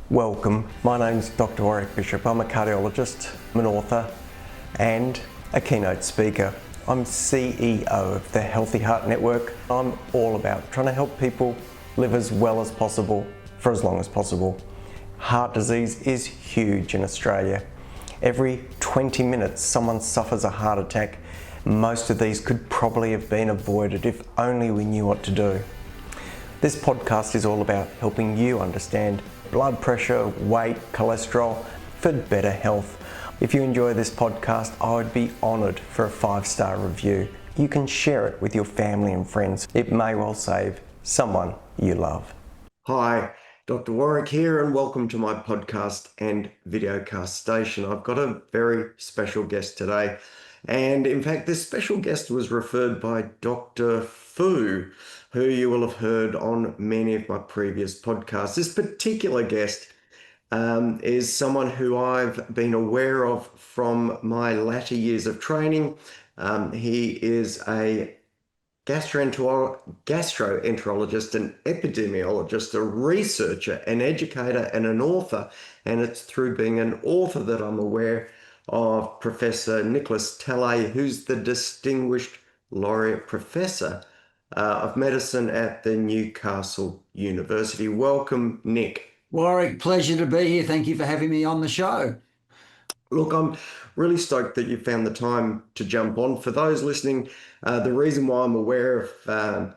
Welcome, my name's Doctor Warrick Bishop. I'm a cardiologist, I'm an author and a keynote speaker. I'm CEO of the Healthy Heart Network. I'm all about trying to help people live as well as possible for as long as possible. Heart disease is huge in Australia. Every 20 minutes someone suffers a heart attack. Most of these could probably have been avoided if only we knew what to do. This podcast is all about helping you understand blood pressure, weight, cholesterol for better health. If you enjoy this podcast, I would be honoured for a 5-star review. You can share it with your family and friends. It may well save someone you love. Hi, Dr. Warrick here, and welcome to my podcast and videocast station. I've got a very special guest today. And in fact, this special guest was referred by Dr. Fu, who you will have heard on many of my previous podcasts. This particular guest is someone who I've been aware of from my latter years of training. He is a gastroenterologist, an epidemiologist, a researcher, an educator, and an author. And it's through being an author that I'm aware of Professor Nicholas Talley, who's the distinguished Laureate Professor of Medicine at the Newcastle University. Welcome, Nick. Warrick, pleasure to be here. Thank you for having me on the show. Look, I'm really stoked that you found the time to jump on. For those listening, the reason why I'm aware of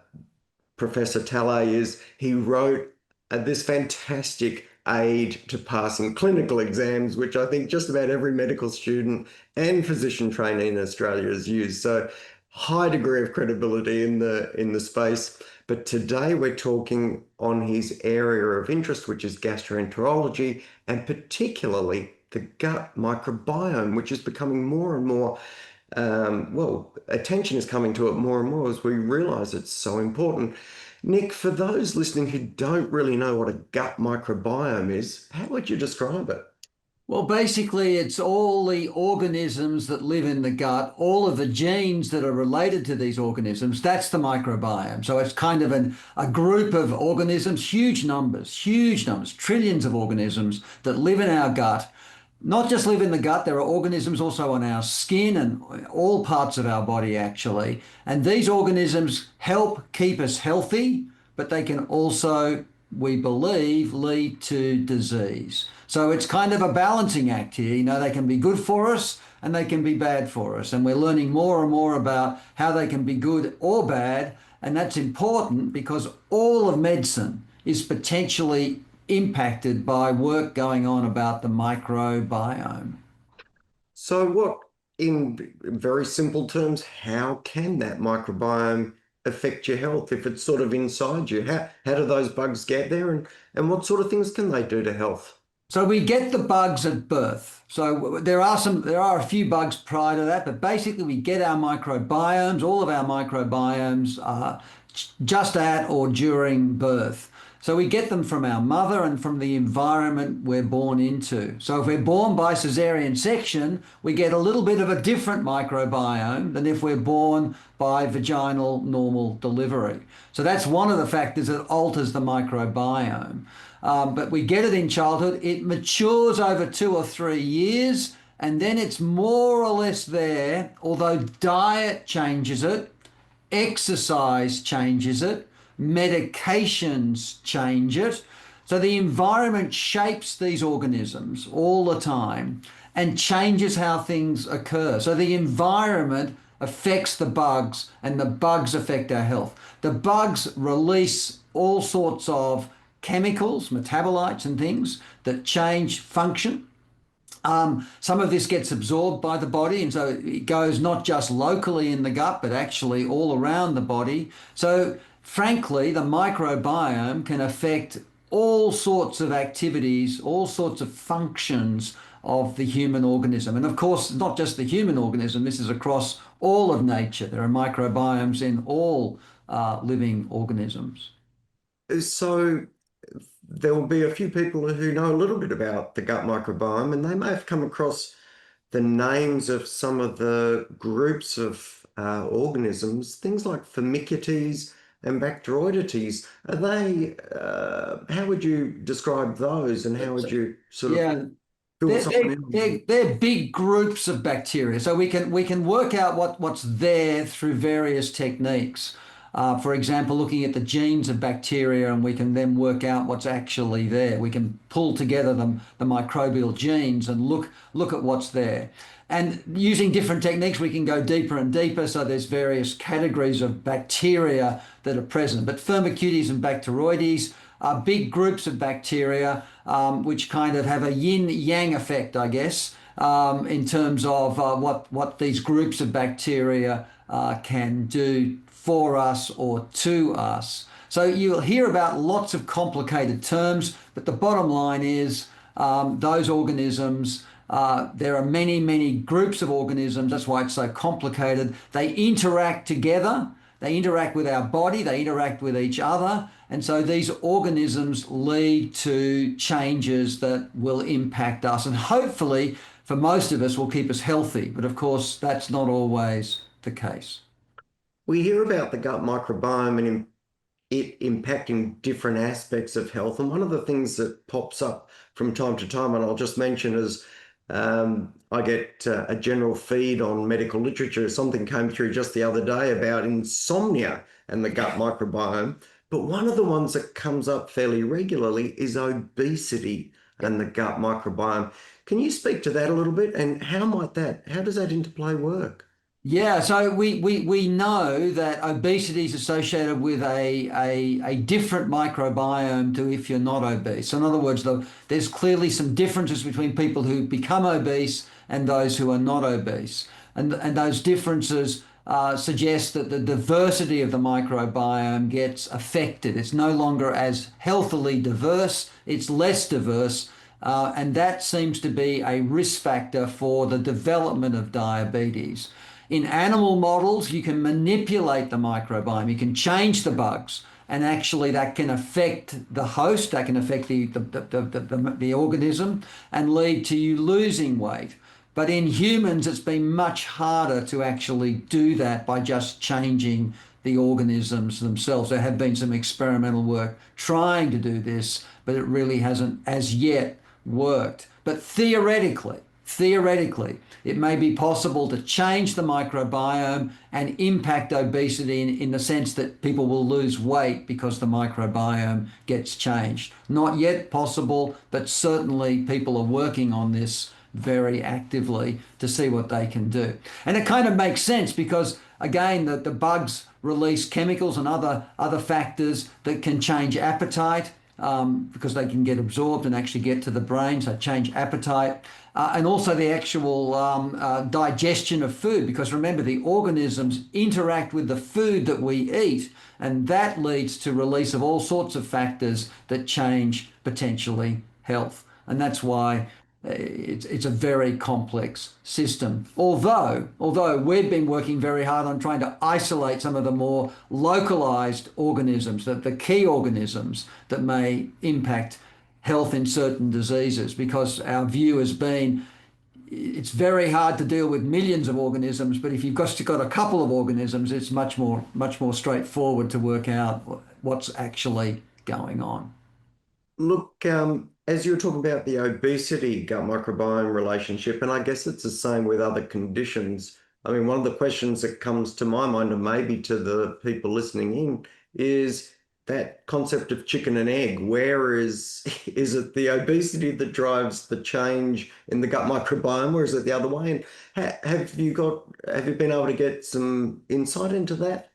Professor Talley is he wrote this fantastic aid to passing clinical exams, which I think just about every medical student and physician trainee in Australia has used. So high degree of credibility in the space. But today we're talking on his area of interest, which is gastroenterology, and particularly the gut microbiome, which is becoming more and more, attention is coming to it more and more as we realize it's so important. Nick, for those listening who don't really know what a gut microbiome is, how would you describe it? Well, basically, it's all the organisms that live in the gut, all of the genes that are related to these organisms. That's the microbiome. So it's kind of a group of organisms, huge numbers, trillions of organisms that live in our gut. Not just live in the gut, there are organisms also on our skin and all parts of our body, actually. And these organisms help keep us healthy, but they can also, we believe, lead to disease. So it's kind of a balancing act here. You know, they can be good for us and they can be bad for us. And we're learning more and more about how they can be good or bad. And that's important because all of medicine is potentially impacted by work going on about the microbiome. So what, in very simple terms, how can that microbiome affect your health if it's sort of inside you? How do those bugs get there, and what sort of things can they do to health? So we get the bugs at birth. So there are a few bugs prior to that, but basically we get our microbiomes, all of our microbiomes just at or during birth. So we get them from our mother and from the environment we're born into. So if we're born by cesarean section, we get a little bit of a different microbiome than if we're born by vaginal normal delivery. So that's one of the factors that alters the microbiome. But we get it in childhood. It matures over 2 or 3 years, and then it's more or less there, although diet changes it, exercise changes it, medications change it. So the environment shapes these organisms all the time and changes how things occur. So the environment affects the bugs and the bugs affect our health. The bugs release all sorts of chemicals, metabolites and things that change function. Some of this gets absorbed by the body, and so it goes not just locally in the gut, but actually all around the body. So frankly, the microbiome can affect all sorts of activities, all sorts of functions of the human organism. And of course, not just the human organism, this is across all of nature. There are microbiomes in all living organisms. So there will be a few people who know a little bit about the gut microbiome, and they may have come across the names of some of the groups of organisms, things like Firmicutes, and Bacteroidetes. Are they, how would you describe those, and how would you sort of Yeah, fill someone in? they're big groups of bacteria. So we can work out what's there through various techniques. For example, looking at the genes of bacteria, and we can then work out what's actually there. We can pull together the microbial genes and look at what's there. And using different techniques, we can go deeper and deeper. So there's various categories of bacteria that are present. But Firmicutes and Bacteroides are big groups of bacteria, which kind of have a yin-yang effect, I guess, in terms of what these groups of bacteria can do for us or to us. So you'll hear about lots of complicated terms, but the bottom line is those organisms, there are many, many groups of organisms. That's why it's so complicated. They interact together. They interact with our body. They interact with each other. And so these organisms lead to changes that will impact us, and hopefully for most of us will keep us healthy. But of course, that's not always the case. We hear about the gut microbiome and it impacting different aspects of health. And one of the things that pops up from time to time, and I'll just mention, is I get a general feed on medical literature. Something came through just the other day about insomnia and the gut microbiome. But one of the ones that comes up fairly regularly is obesity and the gut microbiome. Can you speak to that a little bit? And how does that interplay work? Yeah, so we know that obesity is associated with a different microbiome to if you're not obese. So in other words, there's clearly some differences between people who become obese and those who are not obese. And those differences suggest that the diversity of the microbiome gets affected. It's no longer as healthily diverse, it's less diverse. And that seems to be a risk factor for the development of diabetes. In animal models, you can manipulate the microbiome. You can change the bugs, and actually that can affect the host, that can affect the organism and lead to you losing weight. But in humans, it's been much harder to actually do that by just changing the organisms themselves. There have been some experimental work trying to do this, but it really hasn't as yet worked. But theoretically, it may be possible to change the microbiome and impact obesity in the sense that people will lose weight because the microbiome gets changed. Not yet possible, but certainly people are working on this very actively to see what they can do. And it kind of makes sense because, again, the bugs release chemicals and other factors that can change appetite, because they can get absorbed and actually get to the brain, so change appetite. And also the actual digestion of food, because remember, the organisms interact with the food that we eat, and that leads to release of all sorts of factors that change potentially health. And that's why it's a very complex system. Although we've been working very hard on trying to isolate some of the more localized organisms, the key organisms that may impact health in certain diseases, because our view has been it's very hard to deal with millions of organisms, but if you've got a couple of organisms, it's much more straightforward to work out what's actually going on. Look, as you were talking about the obesity gut microbiome relationship, and I guess it's the same with other conditions. I mean, one of the questions that comes to my mind, and maybe to the people listening in, is that concept of chicken and egg. Where is it the obesity that drives the change in the gut microbiome, or is it the other way? And have you been able to get some insight into that?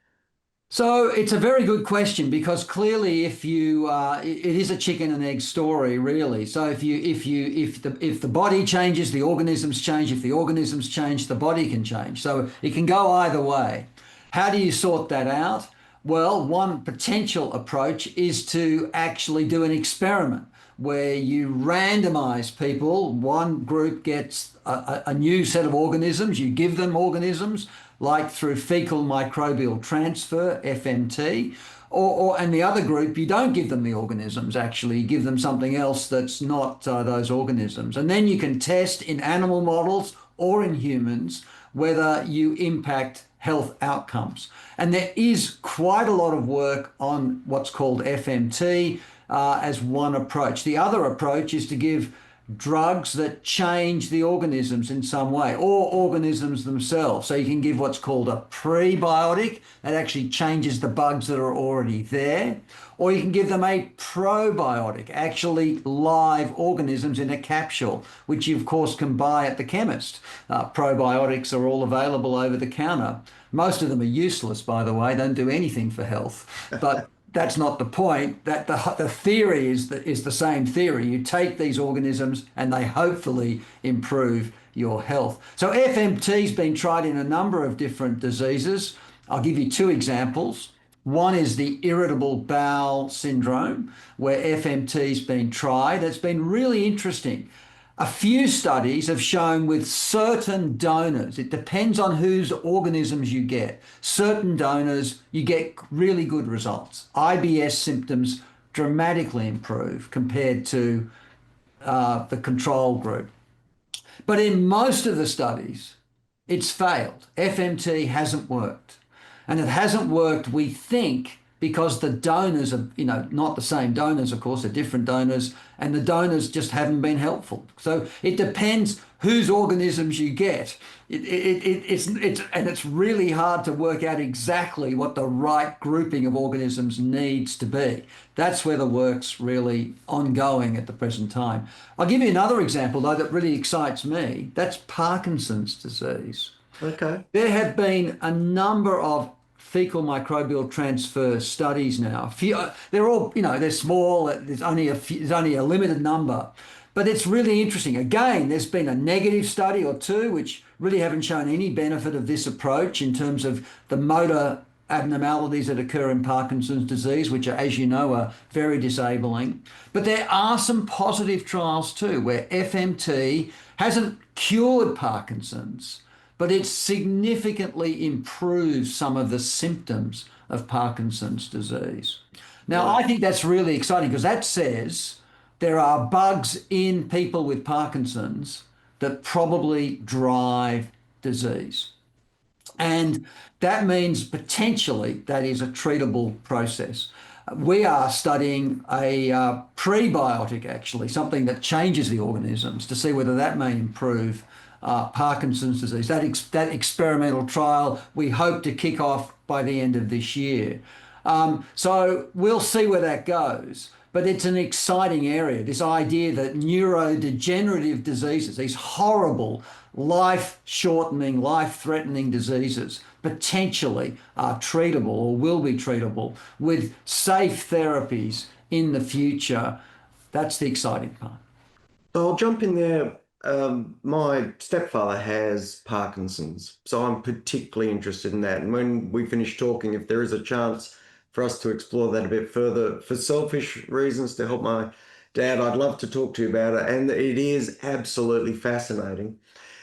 So it's a very good question, because clearly, if you, it is a chicken and egg story, really. So if the body changes, the organisms change. If the organisms change, the body can change. So it can go either way. How do you sort that out? Well, one potential approach is to actually do an experiment where you randomize people. One group gets a new set of organisms. You give them organisms, like through fecal microbial transfer, FMT, and the other group, you don't give them the organisms, actually. You give them something else that's not those organisms. And then you can test in animal models or in humans whether you impact health outcomes. And there is quite a lot of work on what's called FMT as one approach. The other approach is to give drugs that change the organisms in some way, or organisms themselves. So you can give what's called a prebiotic that actually changes the bugs that are already there, or you can give them a probiotic, actually live organisms in a capsule, which you of course can buy at the chemist. Probiotics are all available over the counter. Most of them are useless, by the way, don't do anything for health, but that's not the point. That the theory is the same theory. You take these organisms and they hopefully improve your health. So FMT's been tried in a number of different diseases. I'll give you two examples. One is the irritable bowel syndrome, where FMT's been tried. It's been really interesting. A few studies have shown with certain donors, it depends on whose organisms you get. Certain donors, you get really good results. IBS symptoms dramatically improve compared to the control group. But in most of the studies, it's failed. FMT hasn't worked. And it hasn't worked, we think, because the donors are, not the same donors, of course, they're different donors, and the donors just haven't been helpful. So it depends whose organisms you get. It's really hard to work out exactly what the right grouping of organisms needs to be. That's where the work's really ongoing at the present time. I'll give you another example, though, that really excites me. That's Parkinson's disease. Okay. There have been a number of fecal microbial transfer studies now. They're all, they're small. There's only a limited number, but it's really interesting. Again, there's been a negative study or two which really haven't shown any benefit of this approach in terms of the motor abnormalities that occur in Parkinson's disease, which are, as you know, are very disabling. But there are some positive trials too, where FMT hasn't cured Parkinson's, but it significantly improves some of the symptoms of Parkinson's disease. Now, I think that's really exciting because that says there are bugs in people with Parkinson's that probably drive disease. And that means potentially that is a treatable process. We are studying a prebiotic, actually, something that changes the organisms to see whether that may improve Parkinson's disease. That experimental trial we hope to kick off by the end of this year. So we'll see where that goes. But it's an exciting area, this idea that neurodegenerative diseases, these horrible, life-shortening, life-threatening diseases, potentially are treatable or will be treatable with safe therapies in the future. That's the exciting part. So I'll jump in there. My stepfather has Parkinson's, so I'm particularly interested in that. And when we finish talking, if there is a chance for us to explore that a bit further, for selfish reasons to help my dad, I'd love to talk to you about it. And it is absolutely fascinating.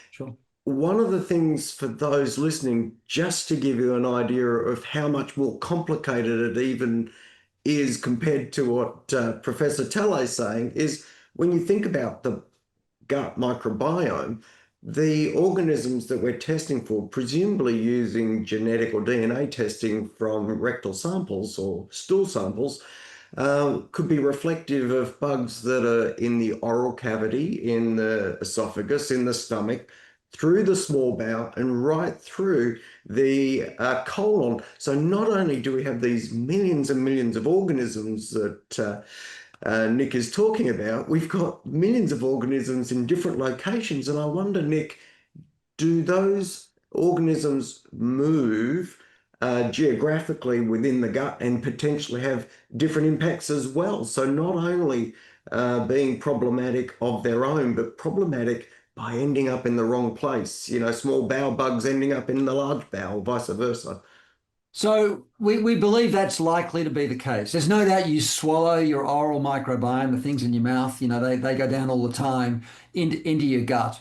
Sure. One of the things for those listening, just to give you an idea of how much more complicated it even is compared to what Professor Talley is saying, is when you think about the gut microbiome, the organisms that we're testing for, presumably using genetic or DNA testing from rectal samples or stool samples, could be reflective of bugs that are in the oral cavity, in the esophagus, in the stomach, through the small bowel and right through the colon. So not only do we have these millions and millions of organisms that Nick is talking about, we've got millions of organisms in different locations. And I wonder, Nick, do those organisms move geographically within the gut and potentially have different impacts as well? So not only being problematic of their own, but problematic by ending up in the wrong place, small bowel bugs ending up in the large bowel, vice versa. So we believe that's likely to be the case. There's no doubt you swallow your oral microbiome, the things in your mouth, they go down all the time into your gut,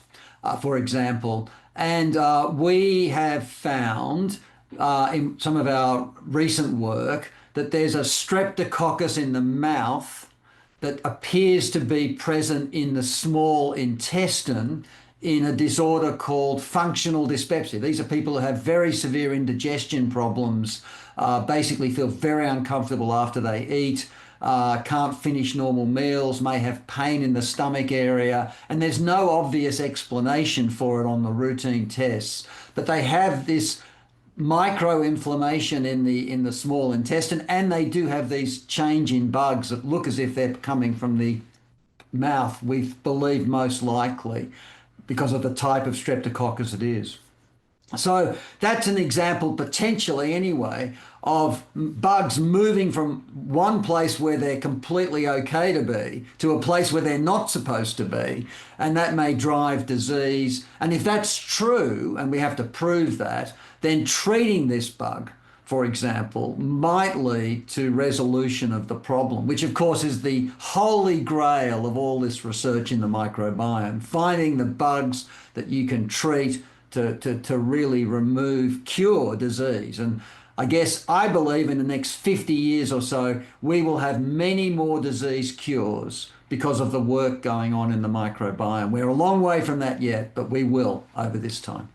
for example. And we have found in some of our recent work that there's a streptococcus in the mouth that appears to be present in the small intestine in a disorder called functional dyspepsia. These are people who have very severe indigestion problems, basically feel very uncomfortable after they eat, can't finish normal meals, may have pain in the stomach area, and there's no obvious explanation for it on the routine tests. But they have this microinflammation in the small intestine, and they do have these change in bugs that look as if they're coming from the mouth, we believe most likely, because of the type of streptococcus it is. So that's an example, potentially anyway, of bugs moving from one place where they're completely okay to be to a place where they're not supposed to be, and that may drive disease. And if that's true, and we have to prove that, then treating this bug, for example, might lead to resolution of the problem, which of course is the holy grail of all this research in the microbiome, finding the bugs that you can treat to really cure disease. And I guess I believe in the next 50 years or so, we will have many more disease cures because of the work going on in the microbiome. We're a long way from that yet, but we will over this time.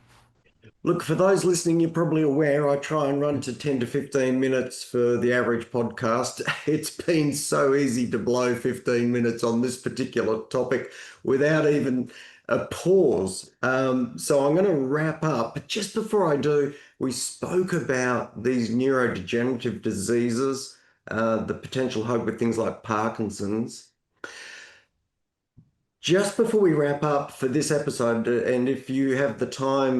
Look, for those listening, you're probably aware I try and run to 10 to 15 minutes for the average podcast. It's been so easy to blow 15 minutes on this particular topic without even a pause. So I'm going to wrap up. But just before I do, we spoke about these neurodegenerative diseases, the potential hope with things like Parkinson's. Just before we wrap up for this episode, and if you have the time,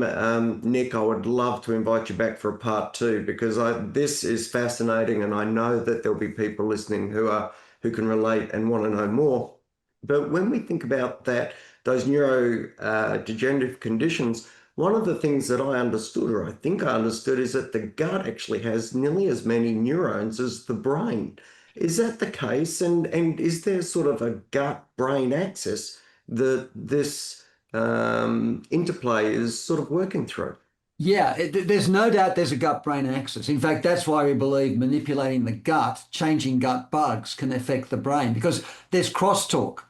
Nick, I would love to invite you back for a part 2, because this is fascinating, and I know that there'll be people listening who can relate and want to know more. But when we think about those neurodegenerative conditions, one of the things that I understood, or I think I understood, is that the gut actually has nearly as many neurons as the brain. Is that the case? And is there sort of a gut-brain axis that this interplay is sort of working through? Yeah, there's no doubt there's a gut-brain axis. In fact, that's why we believe manipulating the gut, changing gut bugs, can affect the brain, because there's crosstalk.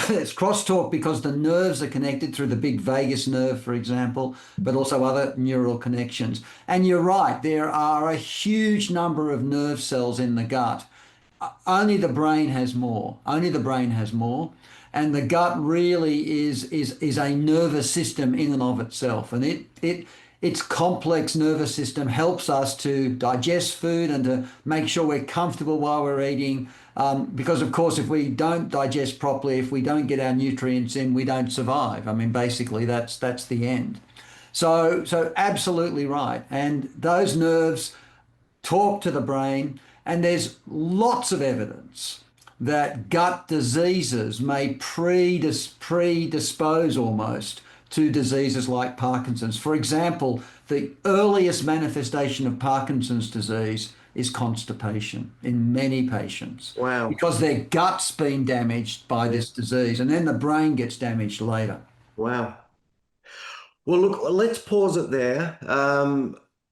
There's crosstalk because the nerves are connected through the big vagus nerve, for example, but also other neural connections. And you're right, there are a huge number of nerve cells in the gut. Only the brain has more. Only the brain has more. And the gut really is a nervous system in and of itself. And its complex nervous system helps us to digest food and to make sure we're comfortable while we're eating. Because, of course, if we don't digest properly, if we don't get our nutrients in, we don't survive. I mean, basically, that's the end. So absolutely right. And those nerves talk to the brain. And there's lots of evidence that gut diseases may predispose almost to diseases like Parkinson's. For example, the earliest manifestation of Parkinson's disease is constipation in many patients. Wow. Because their gut's been damaged by this disease, and then the brain gets damaged later. Wow. Well, look, let's pause it there.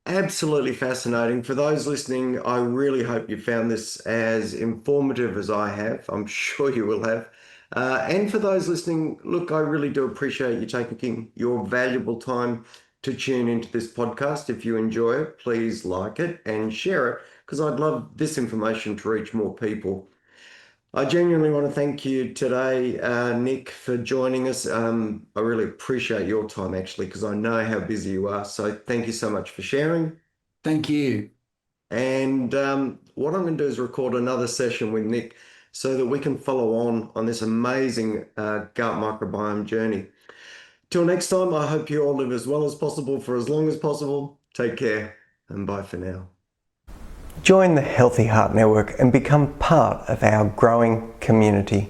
Absolutely fascinating. For those listening, I really hope you found this as informative as I have. I'm sure you will have. And for those listening, look, I really do appreciate you taking your valuable time to tune into this podcast. If you enjoy it, please like it and share it, because I'd love this information to reach more people. I genuinely want to thank you today, Nick, for joining us. I really appreciate your time, actually, because I know how busy you are. So thank you so much for sharing. Thank you. And what I'm going to do is record another session with Nick so that we can follow on this amazing gut microbiome journey. Till next time, I hope you all live as well as possible for as long as possible. Take care, and bye for now. Join the Healthy Heart Network and become part of our growing community.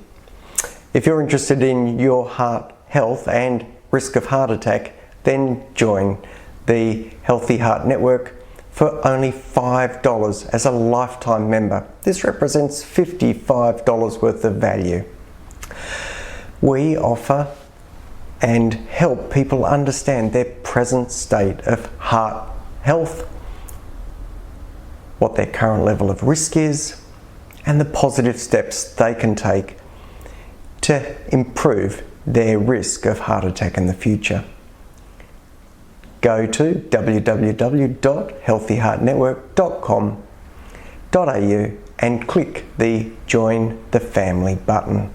If you're interested in your heart health and risk of heart attack, then join the Healthy Heart Network for only $5 as a lifetime member. This represents $55 worth of value. We offer and help people understand their present state of heart health, what their current level of risk is, and the positive steps they can take to improve their risk of heart attack in the future. Go to www.healthyheartnetwork.com.au and click the Join the Family button.